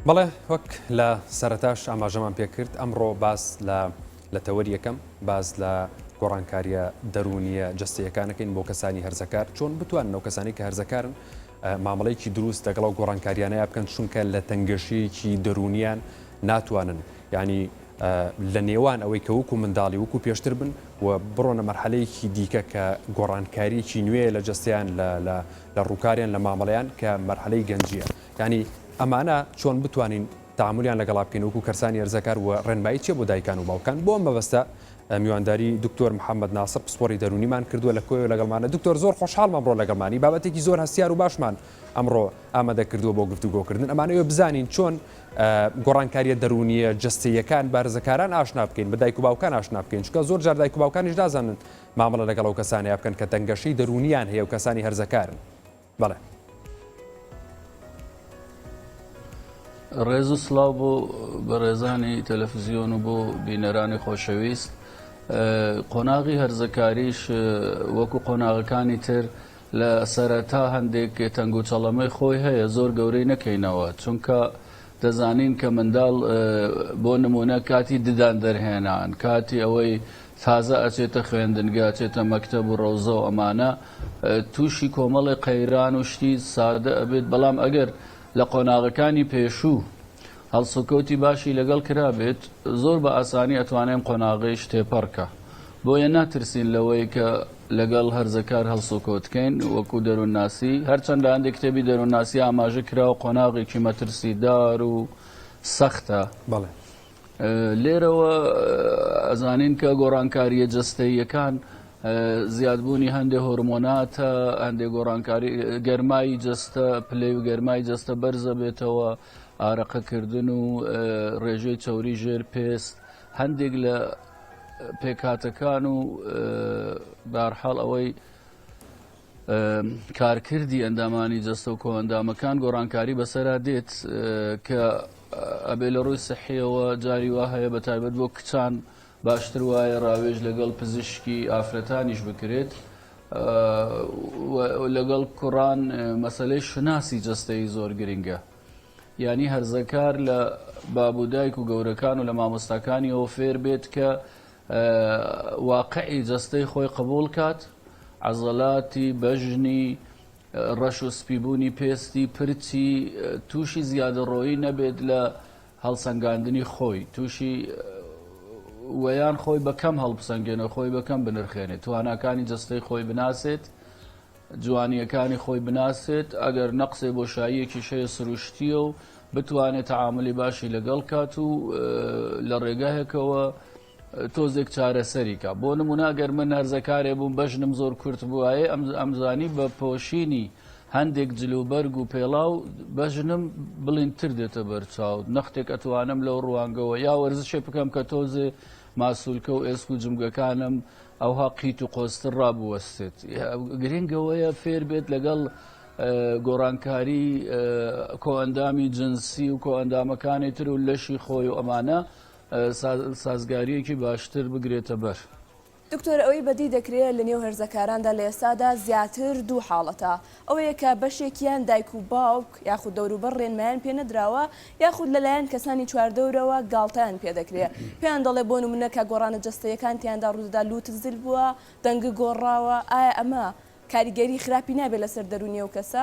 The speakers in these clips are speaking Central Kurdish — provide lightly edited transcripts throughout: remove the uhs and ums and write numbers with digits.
بەڵێ وەک لە سەرەتاش ئاماژەمان پێکرد ئەمڕۆ باس لە تەوەری یەکەم باز لە گۆڕانکاریە دەرونیە جستەیەکانەکەین بۆ کەسانی هەرزەکار چۆن بتوانن ئەو کەسانی کە هەرزەکارن مامەڵەیەکی دروست لەگەڵ ئەو گۆڕانکاریانەیە بکەن چونکە لە تەنگەشەیەکی دەرونیان ناتوانن ینی لە نێوان ئەوەی کە وەکو منداڵی وەکو پێشتر بن و بڕۆنە مەرحەلەیەکی دیکە کە گۆڕانکاریەکی نوێ لە جستیان لە ڕووکاریان لە مامەڵەیان کە مەرحەلەی گەنجیە ینی ئەمانە چۆن بتوانین تامولیان لەگەڵا بکەین وەکو کەرسانی هەرزەکار و ڕێنمایی چێ بۆ دایکان و باوکان بۆ ئەم مەبەستە میوانداری دکتۆر محەممەد ناسر پسپۆری دەرونیمان کردووە لە کۆی لەگەڵمانە دکتۆر زۆر خۆشحاڵمان بڕۆ لەگەڵمانی بابەتێکی زۆر هەستیار و باشمان ئەمڕۆ ئامادە کردووە بۆ گفتوگۆکردن ئەمانەوە بزانین چۆن گۆڕانکاریە دەرونیە جستەیەکان بارزەکاران ئاشنا بکەین بە دایک و باوکان ئاشنا بکەین چکە زۆر جار دایک و باوکانیش دازانن مامەڵە لەگەڵ ئەو کەسانیان بکەن کە تەنگەشەی دەرونیان هەیە و کەسانی هەرزەکارن بەڵێ ڕێز و سڵاو بۆ بەڕێزانی تەلەڤیزیۆن و بۆ بینەرانی خۆشەویست قۆناغی هەرزەکاریش وەکو قۆناغەکانی تر لە سەرەتا هەندێک تەنگ و چەڵەمەی خۆی هەیە زۆر گەورەی نەکەینەوە چونکە دەزانین کە منداڵ بۆ نمونە کاتی ددان دەرهێنان کاتی ئەوەی تازە ئەچێتە خوێندنگە ئەچێتە مەکتەب و ڕەوزە و ئەمانە تووشی کۆمەڵی قەیران و شتی سادە ئەبێت بەڵام ئەگەر لە قۆناغەکانی پێشوو هەڵسوکەوتی باشی لەگەڵ کرابێت زۆر بە ئاسانی ئەتوانێن قۆناغیش تێپەڕکە بۆیە ناترسین لەوەی کە لەگەڵ هەرزەکار هەڵسوکەوتکەین وەکو دەروونناسی هەرچەند لە هەندێک کتێبی دەروونناسی ئاماژە کراوە قۆناغێکی مەترسیدار و سەختە بەڵێ لێرەوە ئەزانین کە گۆڕانکاریە جستەییەکان زیادبوونی هەندێک هۆرمۆناتە هەندێک گۆڕانکاری گەرمایی جستە پلەی و گەرمای جستە بەرزە بێتەوە ئارەقەکردن و ڕێژەی چەوری ژێر پێست هەندێک لە پێکهاتەکان و بەهەرحاڵ ئەوەی کارکردی ئەندامانی جستە و کۆئەندامەکان گۆڕانکاری بەسەرا دێت کە ئەبێ لە ڕووی سەحیەوە جاری وا هەیە بە تایبەت بۆ کچان باشتر وایە ڕاوێژ لەگەڵ پزیشکی ئافرەتانیش بکرێت لەگەڵ کوڕان مەسەلەی شناسی جستەی زۆر گرنگە یعنی هەرزەکار لە بابودایک و گەورەکان و لە مامۆستاکانیەوە فێر بێت کە واقعی جستەی خۆی قبول کات عەزەلاتی بەژنی ڕەش و سپیبوونی پێستی پرچی تووشی زیادەڕۆیی نەبێت لە هەڵسەنگاندنی خۆی تووشی وەیان خۆی بەکەم هەڵبسەنگێنە خۆی بەکەم بنرخێنێت تواناکانی جستەی خۆی بناسێت جوانیەکانی خۆی بناسێت ئەگەر نەقسێ بۆشاییەکی شەیە سروشتیە و بتوانێت تەعاملی باشی لەگەڵ کات و لە ڕێگایەکەوە تۆزێک چارەسەریکە بۆ نمونە ئەگەر من هەرزەکارێ بووم بەژنم زۆر کورت بووایە ئەمزانی بە پۆشینی هەندێک جلوبەرگ و پێڵاو بەژنم بڵینتر دێتە بەرچاو نەختێک ئەتوانم لەو ڕوانگەوە یا وەرزشێ بکەم کە تۆزێ ماسوولکە و ئێسک و جمگەکانم ئەوها قیت و قۆستر ڕابوەستێت گرنگەوەیە فێر بێت لەگەڵ گۆڕانکاری کۆئەندامی جنسی و کۆئەندامەکانی تر و لەشی خۆی و ئەمانە سازگاریەکی باشتر بگرێتە بەر دکتۆر ئەوەی بەدی دەکرێت لە نێو هەرزەکاراندا لە ئێستادا زیاتر دوو حاڵەتە ئەوەیە کە بەشێکیان دایک و باوک یاخود دەوروبەر ڕێنمایان پێ نەدراوە یاخود لەلایەن کەسانی چواردەورەوە گاڵتەیان پێدەکرێت پێیان دەڵێ بۆ نمونە کە گۆڕانە جستەیەکان تیاندا ڕوودەدا لووتزل بووە دەنگ گۆڕاوە ئایا ئەمە کاریگەری خراپی نابێت لەسەر دەرونیە و کەسە؟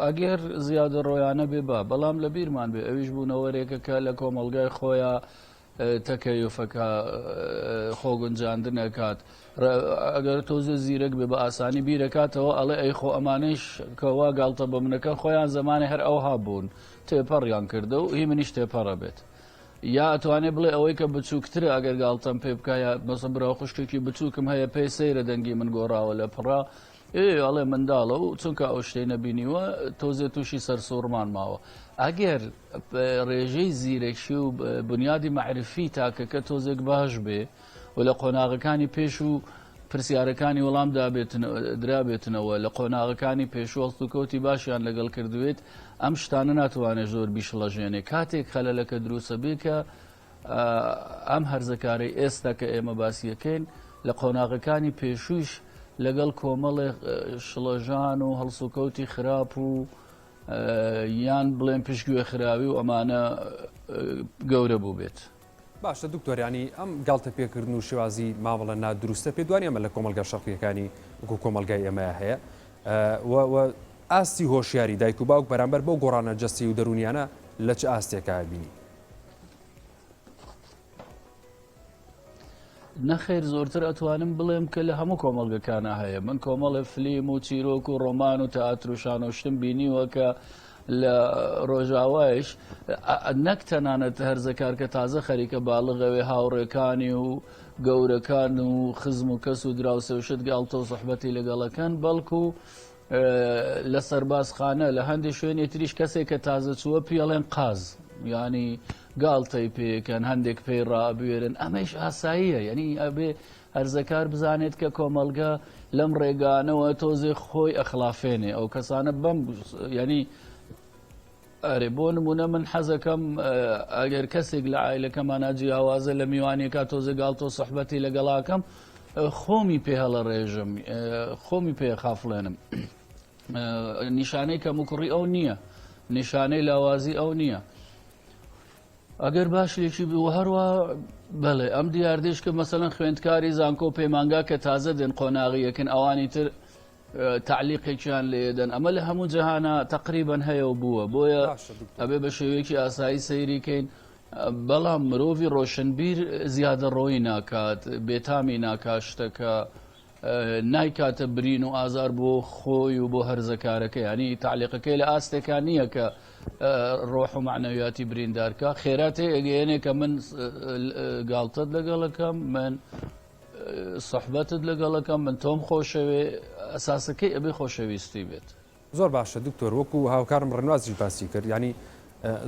ئەگەر زیادە ڕۆیانە بێ بەڵام لە بیرمان بێ ئەویش بوونەوەرێکە کە لە کۆمەلگای خۆیان تەکەیفەکە خۆگونجاندنەکات ئەگەر تۆزە زیرەک بێ بە ئاسانی بیرەکاتەوە ئەڵێ ئەی خۆ ئەمانەش کەوا گاڵتە بە منەکە خۆیان زمانی هەر ئەوها بوون تێپەڕیان کردە و هی منیش تێپەڕە بێت یا ئەتوانێ بڵێ ئەوەی کە بچووکترە ئەگەر گاڵتەم پێ بکایە مەسە برا خوشکێکی بچووکم هەیە پێی سەیرە دەنگی من گۆڕاوە لە پڕا ئەڵێ منداڵە و چونکە ئەو شتەی نەبینیوە تۆزێ تووشی سەرسوڕمان ماوە ئەگەر ڕێژەی زیرەکی و بنیادی معرفی تاکەکە تۆزێک باش بێ و لە قۆناغەکانی پێش و پرسیارەکانی وەڵام درابێتنەوە لە قۆناغەکانی پێشوەڵتوکەوتی باشیان لەگەڵ کردوێت ئەم شتانە ناتوانێت زۆر بیشڵەژێنێ کاتێک خەلەلەکە دروستە بێ کە ئەم هەرزەکارەی ئێستا کە ئێمە باسیەکەین لە قۆناغەکانی پێشووش لەگەڵ کۆمەڵێ شڵەژان و هەڵسوکەوتی خراپ و یان بڵێن پشتگوێ خراوی و ئەمانە گەورە بوو بێت. باشە دکتۆریانی ئەم گاڵتە پێکردن و شێوازی مامەڵە نادروستە پێ دوانی ئەمە لە کۆمەلگا شەڕقیەکانی وەکو کۆمەلگای ئێمە هەیە ئاستی هۆشیاری دایک و باوک بەرامبەر بۆ گۆڕانە جەستی و دەرونیانە لە چه ئاستێکا بینی؟ نەخێر زۆرتر ئەتوانم بڵێم کە لە هەموو کۆمەڵگەکانە هەیە. من کۆمەڵە فلیم و چیرۆک و ڕۆمان و تەئاتر و شانۆشتم بینیوە کە لە ڕۆژاوایش نەک تەنانەت هەرزەکار کە تازە خەریکە باڵغەوێ هاوڕێکانی و گەورەکان و خزم و کەس و دراوسە و شت گاڵتە و سوحبەتی لەگەڵەکەن بەڵکو لە سەربازخانە لە هەندێک شوێنی تریش کەسێک کە تازە چووە پێڵێن قاز ینی گاڵتەی پێکەن هەندێک پێی ڕابێرن ئەمەش ئاساییە یعنی ئەبێ هەرزەکار بزانێت کە کۆمەلگا لەم ڕێگانەوە تۆزێ خۆی ئەخلافێنێ ئەو کەسانە بەم ینی ئەرێ بۆ نمونە من حەزەکەم ئەگەر کەسێک لە عایلەکەمانە جیاوازە لە میوانیەکە تۆزە گاڵتە و سوحبەتی لەگەڵاکەم خۆمی پێ هەڵە ڕێژم خۆمی پێ خافڵێنم نیشانەی کەم و کوڕی ئەو نییە نیشانەی لاوازی ئەو نییە ئەگەر باشێکی بوو هەروە بەڵێ ئەم دیاردێش کە مەسەڵەن خوێندکاری زانکۆ پەیمانگا کە تازە دێن قۆناغیەکن ئەوانی تر تعلیقێکیان لێدەن ئەمە لە هەموو جەهانە تقریبەن هەیە و بووە بۆیە ئەبێ بە شێوەیەکی ئاسایی سەیریکەین بەڵام مرۆڤی ڕۆشنبیر زیادە ڕۆی ناکات بێتامی ناکاشتەکە نایکاتە برین و ئازار بۆ خۆی و بۆ هەرزەکارەکە ینی تعلیقەکەی لە ئاستێکان نییە کە ڕۆح و معنەویاتی بریندارکە خێراتێ ئەگەیەنێ کە من گاڵتت لەگەڵەکەم من سەحبەتت لەگەڵەکەم من تۆم خۆشەوێ ئەساسەکەی ئەبێ خۆشەویستی بێت. زۆر باشە دکتۆر وەکو هاوکارم ڕنوازی باسی کرد ینی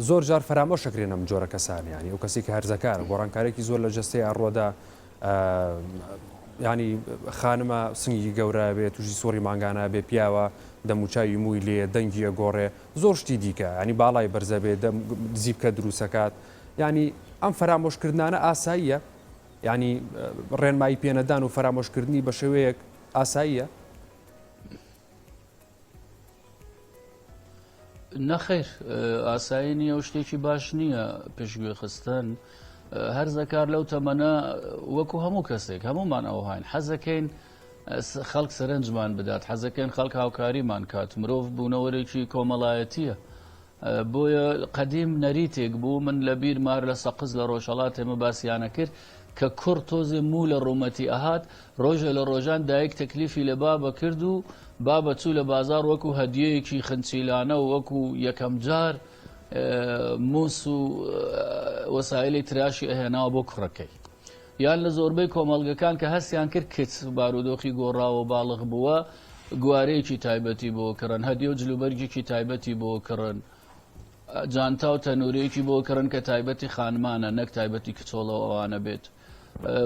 زۆر جار فەرامۆشەکرێنم جۆرە کەسان ینی ئەو کەسی کە هەرزەکار گۆڕانکارێکی زۆر لە جەستەی ئاڕۆدا ینی خانمە سنگی گەورە بێت توژی سۆری ماگانە بێ پیاوە دەموچاوی مووی لێ دەنگیە گۆڕێ زۆر شتی دیکە ینی باڵای بەرزە بێت زیبکە دروستەکات ینی ئەم فەرامۆشکردانە ئاساییە ینی ڕێنمایی پێنەدان و فەرامۆشکردنی بە شێوەیەک ئاساییە؟ نەخێر ئاسایی نییە و شتێکی باش نییە پێشگوێ خستن هەرزەکار لەو تەمەنە وەکو هەموو کەسێک هەمومان ئەو هاین حەزەکەین خەڵک سەرنجمان بدات حەزەکەین خەڵک هاوکاریمان کات مرۆڤ بوونەوەرێکی کۆمەڵایەتیە بۆیە قەدیم نەریتێک بوو من لە بیر مار لە سەقز لە ڕۆژهەڵات ئێمە باسییانە کرد کە کوڕ تۆزێ موو لە ڕوومەتی ئەهات ڕۆژە لە ڕۆژان دایک تەکلیفی لە بابە کرد و بابە چوو لە بازار وەکو هەدیەیەکی خنچیلانە و وەکو یەکەم جار مووس و وەسایلی تراشی ئەهێناوە بۆ کوڕەکەی یان لە زۆربەی کۆمەڵگەکان کە هەستیان کرد کچ بارودۆخی گۆڕاوە باڵغ بووە گوارەیەکی تایبەتی بۆ کڕن هەدیە و جلوبەرگێکی تایبەتی بۆ کڕن جانتا و تەنورەیەکی بۆ کڕن کە تایبەتی خانمانە نەک تایبەتی کچۆڵەوە ئەوانە بێت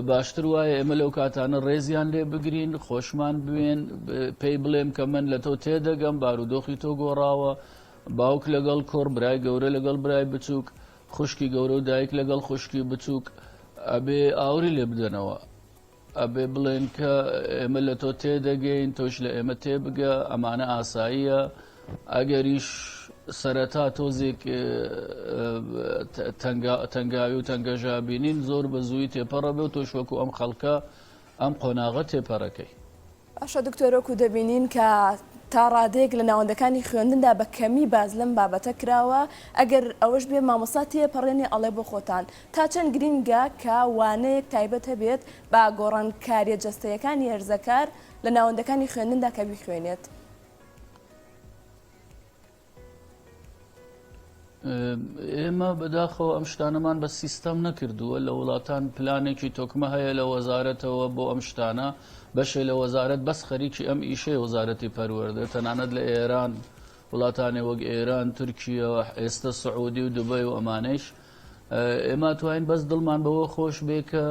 باشتر وایە ئێمە لەو کاتانە ڕێزیان لێ بگرین خۆشمان بوێن پێی بڵێم کە من لە تۆ تێدەگەم بارودۆخی تۆ گۆڕاوە باوک لەگەڵ کۆڕ برای گەورە لەگەڵ برای بچووک خوشکی گەورە و دایک لەگەڵ خوشکی بچووک ئەبێ ئاوری لێ بدەنەوە ئەبێ بڵێن کە ئێمە لە تۆ تێدەگەین تۆش لە ئێمە تێبگە ئەمانە ئاساییە ئەگەریش سەرەتا تۆزێک تەنگاوی و تەنگەژابینین زۆر بە زووی تێپەڕە بێ و تۆش وەکو ئەم خەڵکە ئەم قۆناغە تێپەڕەکەی باشە دکتۆرۆکو دەبینین کە تا ڕادێک لە ناوەندەکانی خوێندندا بە کەمی باز لەم بابەتە کراوە ئەگەر ئەوەش بێ مامۆستا تێپەڕێنی ئەڵێ بۆ خۆتان تا چەند گرینگە کە وانەیەک تایبەت هەبێت با گۆڕانکاریە جەستەیەکانی هەرزەکار لە ناوەندەکانی خوێندندا کە بیخوێنێت ئێمە بەداخەوە ئەم شتانەمان بە سیستەم نەکردووە لە وڵاتان پلانێکی تۆکمە هەیە لە وەزارەتەوە بۆ ئەم شتانە بەشێ لە وەزارەت بەس خەریکی ئەم ئیشەیە وەزارەتی پەروەردە تەنانەت لە ئێران وڵاتانی وەک ئێران تورکیە ئێستا سعودی و دوبەی و ئەمانەیش ئێمە توانین بەس دڵمان بەوە خۆش بێ کە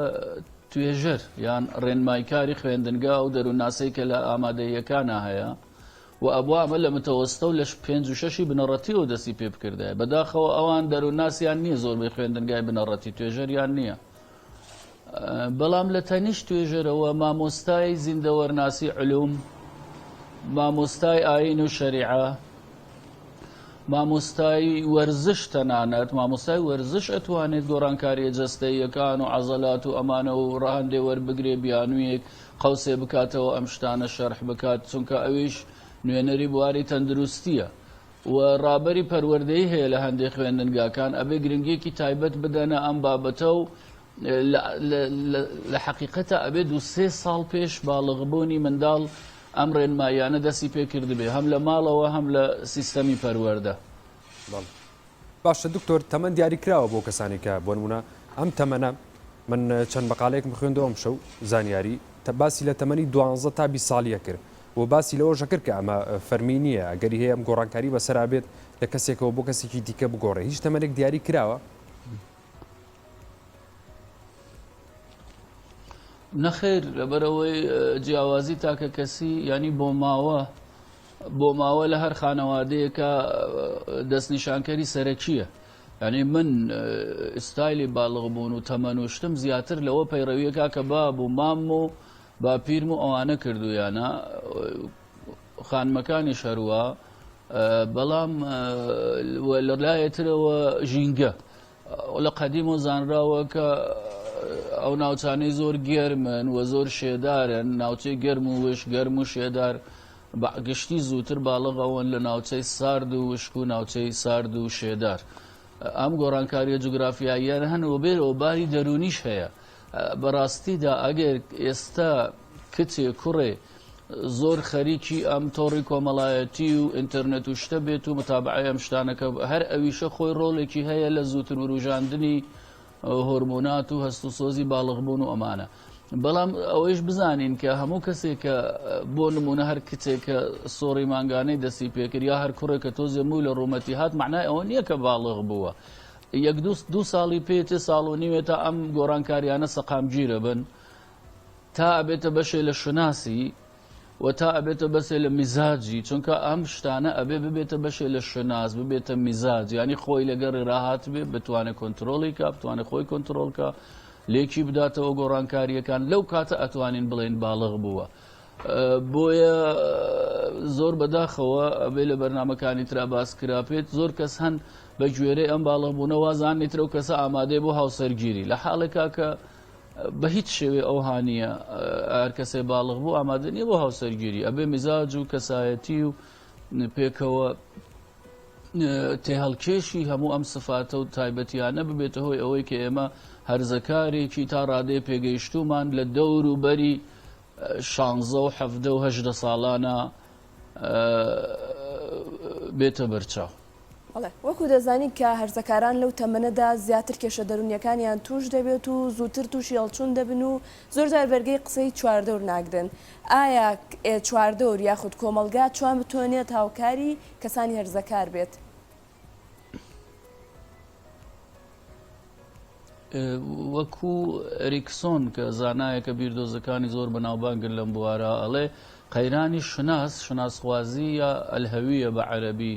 توێژەر یان ڕێنمایکاری خوێندنگا و دەروونناسەی کە لە ئامادەیەکانە هەیە و ئەبوو ئەمە لە متەوەستە و لە 5 و 6 بنەڕەتیەوە دەستی پێ بکردای بەداخەوە ئەوان دەروونناسیان نییە زۆربەی خوێندنگای بنەڕەتی توێژەریان نییە بەڵام لە تەنیش توێژەرەوە مامۆستای زیندەوەرناسی علوم، مامۆستای ئاین و شەریعە، مامۆستای وەرزش تەنانەت مامۆستای وەرزش ئەتوانێت گۆڕانکاریە جەستەییەکان و عەزەلات و ئەمانە و ڕەهەندێ وەربگرێ بیانوویەک قەوسێ بکاتەوە ئەم شتانە شەرح بکات، چونکە ئەویش نوێنەری بواری تەندروستیە و ڕابەری پەروەردەی هەیە لە هەندێک خوێندنگاکان ئەبێ گرنگێکی تایبەت بدەنە ئەم بابەتە و لە حەقیقەتە ئەبێ 2-3 ساڵ پێش باڵغبوونی منداڵ ئەم ڕێنمایانە دەستی پێ کردبێ هەم لە ماڵەوە هەم لە سیستەمی پەروەردە. باشە دکتۆر تەمەەن دیاری کراوە بۆ کەسانی کە بۆ نمونە ئەم تەمەنە من چەند بەقالەیەک خوێندەوە ئەم شەو زانیاری باسی لە تەمەنی 12 تا 20 ساڵیە کرد و باسی لەوە ژەکرد کە ئەمە فەرمی نییە ئەگەری هەیە ئەم گۆڕانکاری بەسەرا بێت لە کەسێکەوە بۆ کەسێکی دیکە بگۆڕێ. هیچ تەمەنێک دیاری کراوە؟ نەخێر لەبەرەوەی جیاوازی تاکە کەسی ینی بۆ ماوە لە هەر خانەوادەیەکە دەستنیشانکەری سەرەکیە. ینی من ئستایلی باڵغبوون و تەمەنوشتم زیاتر لەوە پەیڕەویەکە کە باب و مام و باپیرم و ئەوانە کردویانە خانمەکانی شەروە، بەڵام لە لایەترەوە ژینگە لە قەدیم و زانراوە کە ئەو ناوچانەی زۆر گەرمن و زۆر شێدارن، ناوچەی گەرم و وش گەرم و شێدار گشتی زووتر باڵغەوەن لە ناوچەی سارد و وشک و ناوچەی سارد و شێدار. ئەم گۆڕانکاریە جوگرافیاییان هەن و بێرەوە باری دەرونیش هەیە. بەڕاستیدا ئەگەر ئێستا کچێ کوڕێ زۆر خەریکی ئەم تۆڕی کۆمەڵایەتی و ئینتەرنێت و شتە بێت و متابعەی ئەم شتانەکە هەر ئەویشە خۆی ڕۆڵێکی هەیە لە زووتر وروژاندنی هۆرمۆنات و هەست و سۆزی باڵغبوون و ئەمانە. بەڵام ئەوەیش بزانین کە هەموو کەسێک کە بۆ نمونە هەر کچێک کە سۆڕی مانگانەی دەستی پێکرد یا هەر کوڕێک کە تۆزێ مووی لە ڕوومەتی هات معنای ئەوە نییە کە باڵغ بووە. 1-2 ساڵی پێێتە ساڵ و نیوێتە ئەم گۆڕانکاریانە سەقامگیرە بن تا ئەبێتە بەشێ لە شناسی و تا ئەبێتە بەسێ لە میزاجی، چونکە ئەم شتانە ئەبێ ببێتە بەشێ لە شناس ببێتە میزاج، ینی خۆی لەگەڕی ڕاهات بێ بتوانێت کۆنتترۆلی کا بتوانێت خۆی کۆنتترۆلکە لێکی بداتەوە گۆڕانکاریەکان لەو کاتە ئەتوانین بڵێن باڵغ بووە. بۆیە زۆر بەداخەوە ئەبێ لە بەرنمەکانی ترا باس کراپێت زۆر کەس هەن بە گوێرەی ئەم باڵغبوونە وازانیترە و کەسە ئامادەی بۆ هاوسەرگیری لە حاڵێکا کە بە هیچ شێوێ ئەو هاانیە هەر کەسێ باڵغ بوو ئامادە نیە بۆ هاوسەرگیری ئەبێ میزاج و کەسایەتی و پێکەوە تێهەڵکێشی هەموو ئەم سفاتە و تایبەتیانە ببێتە هۆی ئەوەی کە ئێمە هەرزەکارێکی تا ڕادێ پێگەیشتومان لە دەور و بەری 16 و 17 و 18 ساڵانە بێتە بەرچاو. وەکو دەزانین کە هەرزەکاران لەو تەمەنەدا زیاتر کێشە دەرونیەکانیان توش دەبێت و زووتر تووشی هەڵچوون دەبن و زۆر جار بەرگەی قسەی چواردەور ناگرن. ئایا چواردەور یاخود کۆمەلگا چۆن بتوانێت هاوکاری کەسانی هەرزەکار بێت؟ وەکو ئەریکسۆن کە زانایەکە بیردۆزەکانی زۆر بەناوبانگن لەم بوارە ئەڵێ قەیرانی شناسخوازی یا ئەلهەویە بە عەرەبی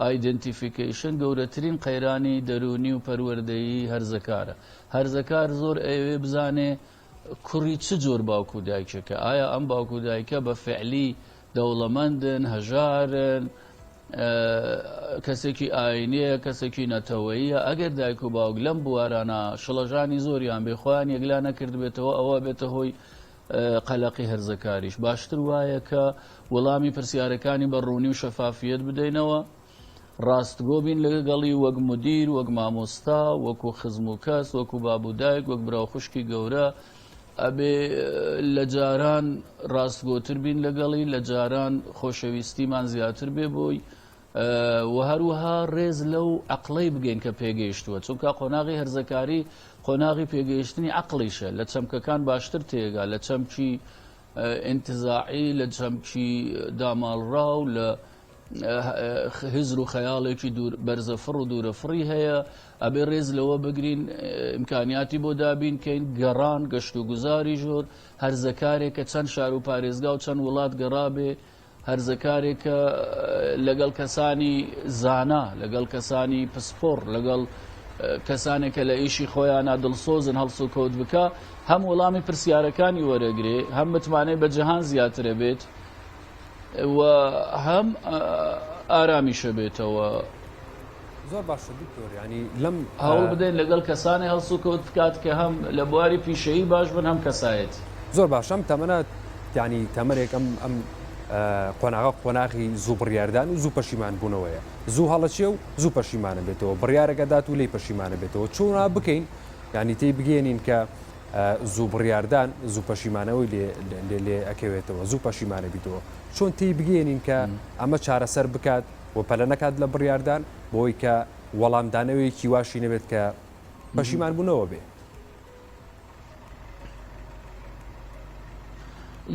ئایدنتیفیکیشن گەورەترین قەیرانی دەرونی و پەروەردەیی هەرزەکارە. هەرزەکار زۆر ئەوێ بزانێ کوڕی چ جۆر باوکو دایکێکە، ئایا ئەم باوکو دایکە بە فعلی دەوڵەمەندن، هەژارن، کەسێکی ئاینەیە، کەسێکی نەتەوەییە. ئەگەر دایک و باوک لەم بوارانە شڵەژانی زۆریان بێخۆیان یەکلا نەکرد بێتەوە ئەوە بێتە هۆی قەلەقی هەرزەکاریش. باشتر وایە کە وەڵامی پرسیارەکانی بە ڕوونی و شەفافیت بدەینەوە، ڕاستگۆ بین لەگەڵی وەک مدیر، وەک مامۆستا، وەکو خزم و کەس، وەکو بابودایک، وەک براو خوشکی گەورە. ئەبێ لە جاران ڕاستگۆتر بین لەگەڵی، لە جاران خۆشەویستیمان زیاتر بێ بۆی و هەروەها ڕێز لەو عەقڵەی بگەین کە پێگەیشتووە، چونکە قۆناغی هەرزەکاری قۆناغی پێگەیشتنی عەقڵیشە. لە چەمکەکان باشتر تێگا، لە چەمکی ئینتزاعی، لە چەمکی داماڵڕاو، لە هزر و خەیاڵێکی بەرزەفڕ و دوورەفڕی هەیە. ئەبێ ڕێز لەوە بگرین ئیمکانیاتی بۆ دابین کەین گەڕان گەشت و گوزاری ژۆر هەرزەکارێک کە چەند شار و پارێزگا و چەند وڵات گەڕابێ، هەرزەکارێکە لەگەڵ کەسانی زانا، لەگەڵ کەسانی پسپۆڕ، لەگەڵ کەسانێکە لە ئیشی خۆیانە دڵسۆزن هەڵسو کەوت بکە هەم وەڵامی پرسیارەکانی وەرەگرێ هەم بتوانێت بە جەهان زیاترە بێت و هەم ئارامیشە بێتەوە. زۆر باشە دکتۆر، ینی لەم هەوڵ بدەین لەگەڵ کەسانی هەڵسوکەوت بکات کە هەم لە بواری پیشەیی باش بن هەم کەسایەتی. زۆر باشەم تەمەنە ینی تەمەرێک ئەم قۆناغا قۆناغی زوو بڕیاردان و زوو پەشیمان بوونەوەیە، زوو هەڵەچێ و زوو پەشیمانە بێتەوە، بڕیارەکەدات و لی پەشیمانە بێتەوە. چۆنا بکەین ینی تی بگەێنین کە زوو بڕیاردان زوو پەشیمانەوەی لێ ئەکەوێتەوە، زوو پەشیمانە بیتەوە. چۆن تی بگەێنین کە ئەمە چارەسەر بکات و پەلە نەکات لە بڕیاردان بۆی کە وەڵامدانەوەیکی واشی نەبێت کە پەشیمان بوونەوە بێ.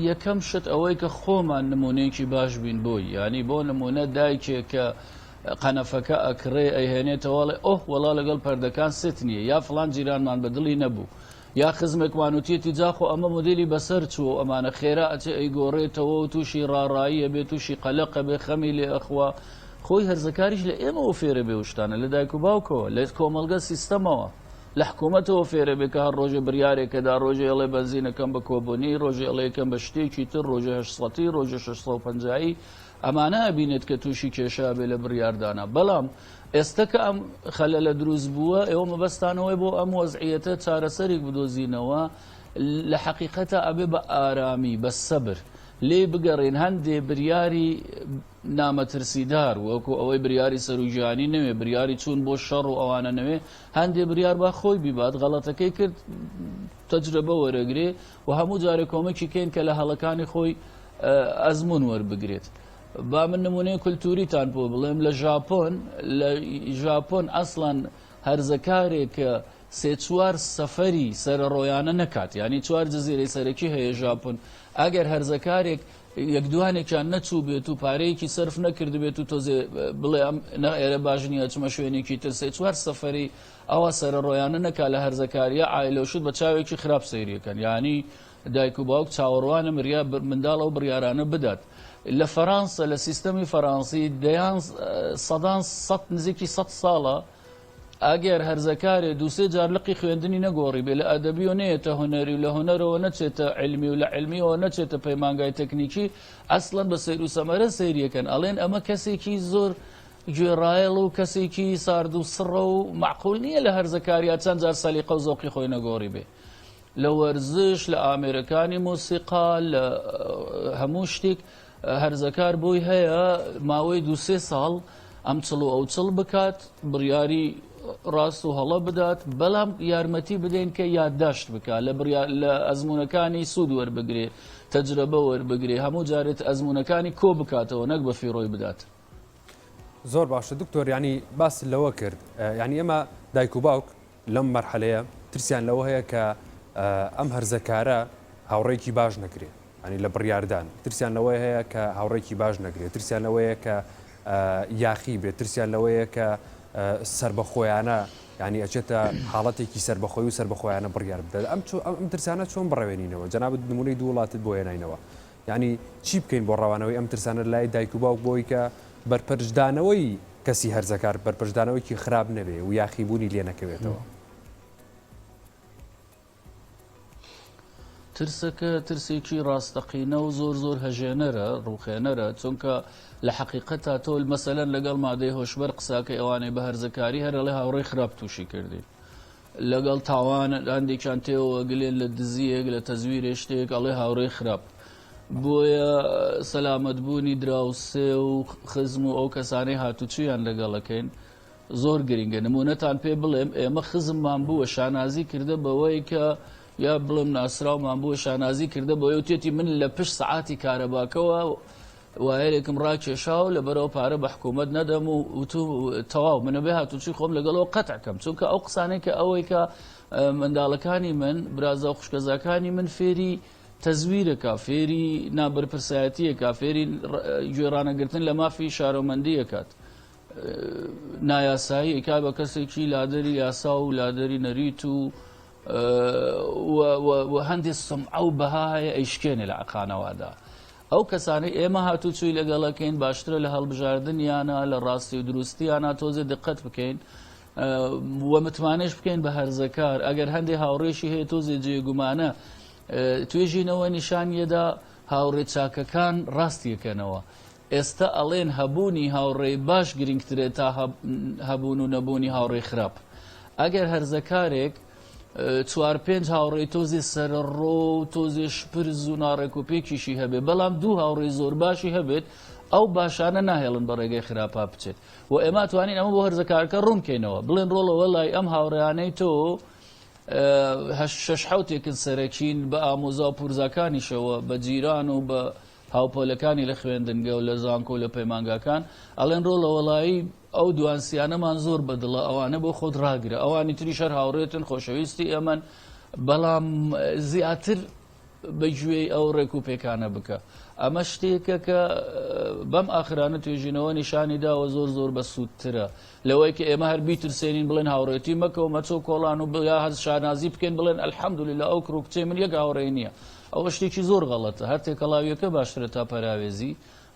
یەکەم شت ئەوەی کە خۆمان نمونەیەکی باش بین بۆی، ینی بۆ نمونە دایکێک کە قەنەفەکە ئەکڕێ ئەیهێنێتەوەڵێ ئۆه وەڵا لەگەڵ پەردەکان ست نییە، یا فڵان جیرانمان بەدڵی نەبوو، یا خزمێکمان وتێتی جاخۆ ئەمە مدلی بەسەر چووە ئەمانە خێرا ئەچێ ئەیگۆڕێتەوە و تووشی ڕاڕاییە بێ، تووشی قەلەقە بێ، خەمی لێ ئەخوا. خۆی هەرزەکاریش لە ئێمەوە فێرە بێ شتانە، لە دایک و باوکەوە، لە کۆمەلگە سیستەمەوە، لە حکوومەتەوە فێرە بێ کە هەر ڕۆژە بریارێکەدا ڕۆژێ ئەڵێ بەنزینەکەم بە کۆبوونی، ڕۆژێ ئەڵەیەکەم بە شتێکی تر، ڕۆژە 800 ڕۆژە 650 ئەمانە ئەبینێت کە تووشی کێشا بێ لە بڕیاردانە. بەڵام ئێستا کە ئەم خەلە لە دروست بووە ئێوە مەبەستانەوەی بۆ ئەم وەزعیەتە چارەسەرێک بدۆزینەوە، لە حەقیقەتە ئەبێ بە ئارامی بە سەبر لێ بگەڕێن. هەندێ بریاری نامەترسیدار وەکو ئەوەی بریاری سەرروجیانی نەوێ، بریاری چوون بۆ شەڕ و ئەوانە نەوێ، هەندێ بریار با خۆی بیبات غەڵەتەکەی کرد تەجربە وەرەگرێ و هەموو جارێ کۆمەکی کەین کە لە هەڵەکانی خۆی ئەزمون وەربگرێت. با من نمونەی کولتوریتان بۆ بڵێم، لە ژاپۆن ئەسڵان هەرزەکارێک کە سێ چوار سەفەری سەرڕۆیانە نەکات، ینی چوار جزیرەی سەرەکی هەیە ژاپۆن، ئەگەر هەرزەکارێک یەکدوانێکیان نەچوو بێت و پارەیەکی سەرف نەکرد بێت و تۆزێ بڵێ ئێرە باش نییە چمە شوێنێکی تر، سێ چوار سەفەری ئەوە سەرڕۆیانە نەکا لە هەرزەکاریە ئایلەوشت بە چاوێکی خراپ سەیریەکەن، ینی دایک و باوک چاوەڕوانە مریا منداڵە و بڕیارانە بدات. لە فەڕەنسا لە سیستەمی فەڕەنسی دەیان سەدان نزیکی 100 ساڵە ئەگەر هەرزەکارێ دووسێ جار لقی خوێندنی نەگۆڕی بێ، لە ئەدەبی و نێتە هونەری و لە هونەرەوە نەچێتە علمی و لە علمیەوە نەچێتە پەیمانگای تەکنیکی، ئەسڵەن بە سەیر و سەمەرە سەیریەکەن، ئەڵێن ئەمە کەسێکی زۆر گوێڕایەڵ و کەسێکی سارد و سڕە و معقول نییە لە هەرزەکاریا چەند جار سەلیقە و زەوقی خۆی نەگۆڕی بێ. لە وەرزش، لە ئامێرەکانی مۆسیقا، لە هەموو شتێک هەرزەکار بۆی هەیە ماوەی دووسێ ساڵ ئەم چڵ و ئەو چڵ بکات، بڕیاری ڕاست و هەڵە بدات، بەڵام یارمەتی بدەین کە یادداشت بکات، لە ئەزمونونەکانی سوود وەربگرێ، تەجربە وەربگرێ، هەموو جارێت ئەزمونونەکانی کۆ بکاتەوە نەک بە فیڕۆی بدات. زۆر باشە دکتۆر، ینی باس لەوە کرد، ینی ئێمە دایک و باوک لەم مەرحەلەیە ترسیان لەوە هەیە کە ئەم هەرزەکارە هاوڕێکی باش نەکرێت، ینی لە بڕیاردان ترسیان لەوەی هەیە کە هاوڕێکی باش نەگرێت، ترسیان لەوەیە کە یاخی بێت، ترسیان لەوەیە کە سربەخۆیانە ینی ئەچێتە حاڵەتێکی سربەخۆی و سربەخۆیانە بڕیار بدات. ئەم ترسانە چۆن بڕێوێنینەوە؟ جەنابەت نمونەی دوو وڵاتت بۆ هێناینەوە، ینی چی بکەین بۆ ڕەوانەوەی ئەم ترسانە لای دایک و باوک بۆی کە بەرپەرشدانەوەی کەسی هەرزەکار بەرپەرشدانەوەیکی خراپ نەبێ و یاخیبوونی لێ نەکەوێتەوە؟ ترسەکە ترسێکی ڕاستەقینە و زۆر هەژێنەرە، ڕوخێنەرە، چونکە لە حەقیقەتە تۆ مەسەلەن لەگەڵ مادەی هۆشبەر قساکەی ئەوانەی بە هەرزەکاری هەرەڵێ هاوڕێی خراپ تووشی کردی، لەگەڵ تاوان هەندێکیان تێوە گلێن لە دزیەک لە تەزویرێ شتێک ئەڵێ هاوڕێی خراپ. بۆیە سەلامەتبوونی دراوسێ و خزم و ئەو کەسانەی هاتوچیان لەگەڵەکەین زۆر گرنگە. نمونەتان پێ بڵێم ئێمە خزممان بووە شانازی کردە بەوەی کە یا بڵم ناسراومان بووە شانازی کردە بۆ وتێتی من لە پشت سعاتی کارەباکەوە وایەرێکم ڕاکێشاو لە بەرەوە پارە بە حکوومەت نەدەم و تەواو منە بێ هاتوچی خۆم لەگەڵەوە قەتعکەم، چونکە ئەو قسانێک کە ئەوەی کە منداڵەکانی من برازە و خوشکەزاکانی من فێری تەزویرەکە، فێری نابەرپرسایەتیەکە، فێری گوێڕانەگرتن لە مافی شارۆمەندیەکات، نایاسایی کا بە کەسێکی لادەری یاسا و لادەری نەریت و هەندێک سمعە و بەها هەیە ئەیشکێنێ لە عەقانەوادا. ئەو کەسانەی ئێمە هاتوچووی لەگەڵەکەین باشترە لە هەڵبژاردنیانە، لە ڕاستی و دروستیانە تۆزێ دقت بکەین. وە متمانش بکەین بە هەرزەکار ئەگەر هەندێک هاوڕێشی هەیە تۆزێ جێگومانە توێژینەوە نیشانیەدا هاوڕێ چاکەکان ڕاستیەکەنەوە ئێستا ئەڵێن هەبوونی هاوڕێی باش گرنگترێت تا هەبوون و نەبوونی هاوڕێی خراپ ئەگەر هەرزەکارێک 4-5 هاوڕێی تۆزی سەرڕۆ و تۆزی شپرز و ناڕێکوپێکیشی هەبێت بەڵام دوو هاوڕێی زۆر باشی هەبێت ئەو باشانە ناهێڵن بە ڕێگەی خراپا بچێت و ئێمە توانین ئەمە بۆ هەرزەکارەکە ڕوونکەینەوە بڵێن ڕۆڵەوە لای ئەم هاوڕێیانەی تۆ 6-7 سەرەکین بە ئامۆزا و پورزەکانیشەوە بە جیران و بە هاوپۆلەکانی لە خوێندنگە و لە زانکۆ و لە پەیمانگاکان ئەڵێن ڕۆڵە وەڵایی ئەو دوانسیانەمان زۆر بەدڵە ئەوانە بۆ خۆت ڕاگرە ئەوانی تریشەر هاوڕێتن خۆشەویستی ئەمەن بەڵام زیاتر بەگوێی ئەو ڕێک و پێکانە بکە ئەمە شتێکە کە بەم ئاخرانە توێژینەوە نیشانی داوە زۆر زۆر بە سوودترە لەوەی کە ئێمە هەر بیترسێنین بڵێن هاوڕێتی مەکە و مەچۆ کۆڵان و یا هەز شانازی بکەین بڵێن ئەلحەمدولillah ئەو کڕ و کچێ من یەک هاوڕێی نییە ئەوە شتێکی زۆر غەڵەتە هەر تێکەڵاویەکە باشترە تا پەراوێزی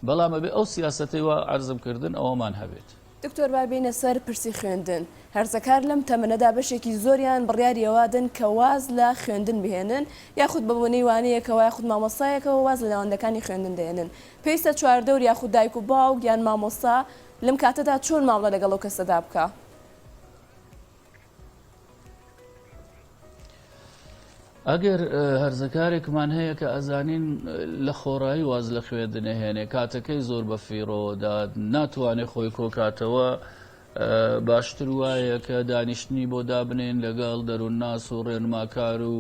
بەڵام ئەبێ ئەو سیاسەتەی وا عەرزمکردن ئەوەمان هەبێت دکتۆر بابینە سەر پرسی خوێندن هەرزەکار لەم تەمەنەدا بەشێکی زۆریان بڕیاریەوادن کە واز لە خوێندن بهێنن یاخود بەبوونەی وانەیەکەوە یاخود مامۆستایەکەوە واز لە ناوەندەکانی خوێندن دێنن پێویستە چواردەور یاخود دایک و باوک یان مامۆستا لەم کاتەدا چۆن مامڵە لەگەڵ ئەو کەسەدا بکە ئەگەر هەرزەکارێکمان هەیە کە ئەزانین لە خۆڕایی واز لە خوێندنە هێنێ کاتەکەی زۆر بە فیڕۆدا ناتوانێت خۆی کۆکاتەوە باشتر وایە کە دانیشتنی بۆ دابنێن لەگەڵ دەروونناس و ڕێنماکار و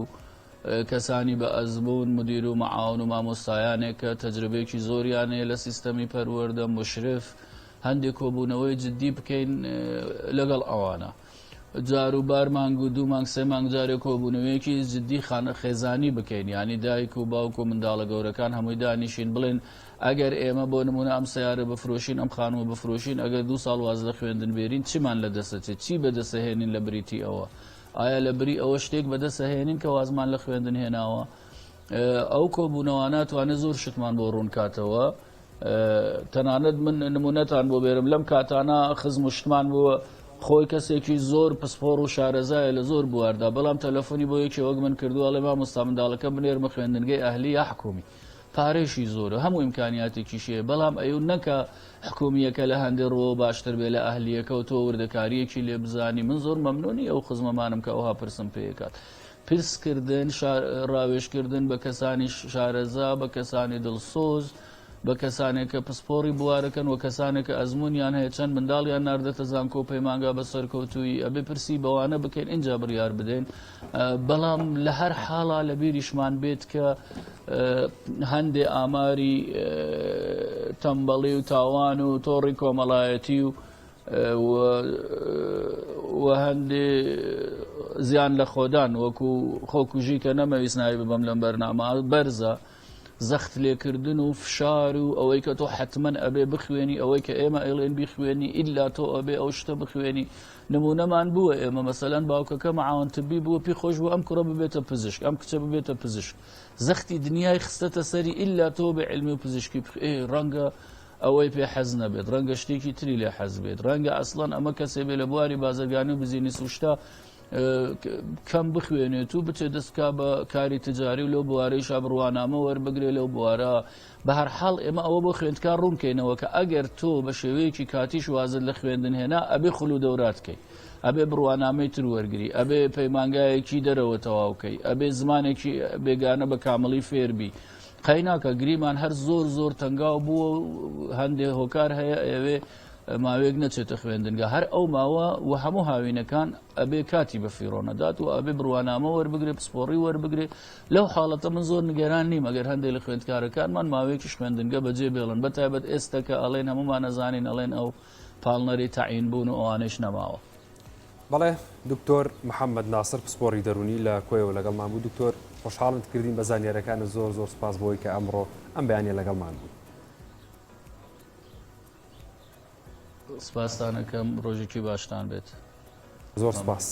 کەسانی بە ئەزمون مدیر و مەعاون و مامۆستایانێک کە تەجربەیەکی زۆریانەیە لە سیستەمی پەروەردە مشرف هەندێک کۆبوونەوەی جددی بکەین لەگەڵ ئەوانە جار و بار مانگ و 2 مانگ 3 مانگ جارێک کۆبوونەوەیەکی جددی خانە خێزانی بکەین ینی دایک و باوک و منداڵە گەورەکان هەمووی دانیشین بڵێن ئەگەر ئێمە بۆ نمونە ئەم سیارە بفرۆشین ئەم خانووە بفرۆشین ئەگەر 2 ساڵ واز لە خوێندن بێرین چیمان لە دەسەچێت چی بەدەسەهێنین لە بریتی ئەوە ئایا لە بری ئەوە شتێک بەدەسەهێنین کە وازمان لە خوێندن هێناوە ئەو کۆبوونەوە ناتوانێت زۆر شتمان بۆ ڕوونکاتەوە تەنانەت من نمونەتان بۆ بێرم لەم کاتانە خزم و شتمان بووە خۆی کەسێکی زۆر پسپۆڕ و شارەزایە لە زۆر بواردا بەڵام تەلەفۆنی بۆ یەکی وەک من کردووە لە مامۆستا منداڵەکە بنێرمە خوێندنگەی ئەهلی یا حکومی پارێشی زۆرە هەموو ئیمکانیاتێکیشەیە بەڵام ئەو نەکە حکومیەکە لە هەندێک ڕۆ باشتر بێ لە ئەهلیەکە و تۆ وردەکاریەکی لێ بزانی من زۆر مەمنونی ئەو خزمەمانم کە ئەوها پرسم پێکات پرسکردن ڕاوێژکردن بە کەسانی شارەزا بە کەسانی دڵسۆز بە کەسانێک کە پسپۆڕی بوارەکەن و کەسانێک کە ئەزمونیان هەیە چەند منداڵیان ناردەتە زانکۆ و پەیمانگا بە سەرکەوتووی ئەبێ پرسی بەوانە بکەین اینجا بڕیار بدەین بەڵام لە هەر حاڵا لە بیریشمان بێت کە هەندێ ئاماری تەمبەڵی و تاوان و تۆڕی کۆمەڵایەتی و هەندێ زیان لە خۆدان وەکو خۆکوژی کە نەمەویست ناوی ببەم لەم بەرنامە بەرزە زەخت لێکردن و فشار و ئەوەی کە تۆ حتمما ئەبێ بخوێنی ئەوەی کە ئێمە ئێڵێن بیخوێنی ئیلا تۆ ئەبێ ئەو شتە بخوێنی نمونەمان بووە ئێمە مەسەلەن باوکەکە مەعاون تبی بووە پێی خۆش بوو ئەم کوڕە ببێتە پزیشک ئەم کچە ببێتە پزیشک زەختی دنیای خستەتە سەری ئیلا تۆ بە علمی و پزیشکی ڕەنگە ئەوەی پێ حەز نەبێت ڕەنگە شتێکی تری لێ حەز بێت ڕەنگە ئەسڵەن ئەمە کەسێ بێ لە بواری بازرگانی و بزینی سوشتا کەم بخوێنێت و بچێت دەستکا بە کاری تجاری و لەو بوارەی شابڕوانامە وەربگرێ لەو بوارە بە هەر حاڵ ئێمە ئەوە بۆ خوێندکار ڕوونکەینەوە کە ئەگەر تۆ بە شێوەیەکی کاتیش وازت لە خوێندن هێنا ئەبێ خولو و دەوراتکەی ئەبێ بڕوانامەی تر وەرگری ئەبێ پەیمانگایەکی دەرەوە تەواوکەی ئەبێ زمانێکی بێگانە بە کامەڵی فێربی قەیناکە گریمان هەر زۆر زۆر تەنگاو بووە هەندێک هۆکار هەیە ئێوێ ماوەیەک نەچێتە خوێندنگە هەر ئەو ماوە و هەموو هاوینەکان ئەبێ کاتی بە فیڕۆنەدات و ئەبێ بڕوانامە وەربگرێ پسپۆڕی وەربگرێ لەو حاڵەتە من زۆر نیگەران نیم ئەگەر هەندێک لە خوێندکارەکانمان ماوەیەکیش خوێندنگە بەجێ بێڵن بەتایبەت ئێستا کە ئەڵێن هەمومان نەزانین ئەڵێن ئەو پاڵنەری تەعین بوون و ئەوانەش نەماوە بەڵێ دکتۆر محەممەد ناسر پسپۆڕی دەرونی لە کۆیەوە لەگەڵمان بوو دکتۆر خۆشحاڵت کردین بە زانیارەکانت زۆر زۆر سپاس بۆی کە ئەمڕۆ ئەم بەیانیە لەگەڵمان بوو سپاسانەکەم ڕۆژێکی باشتان بێت زۆر سپاس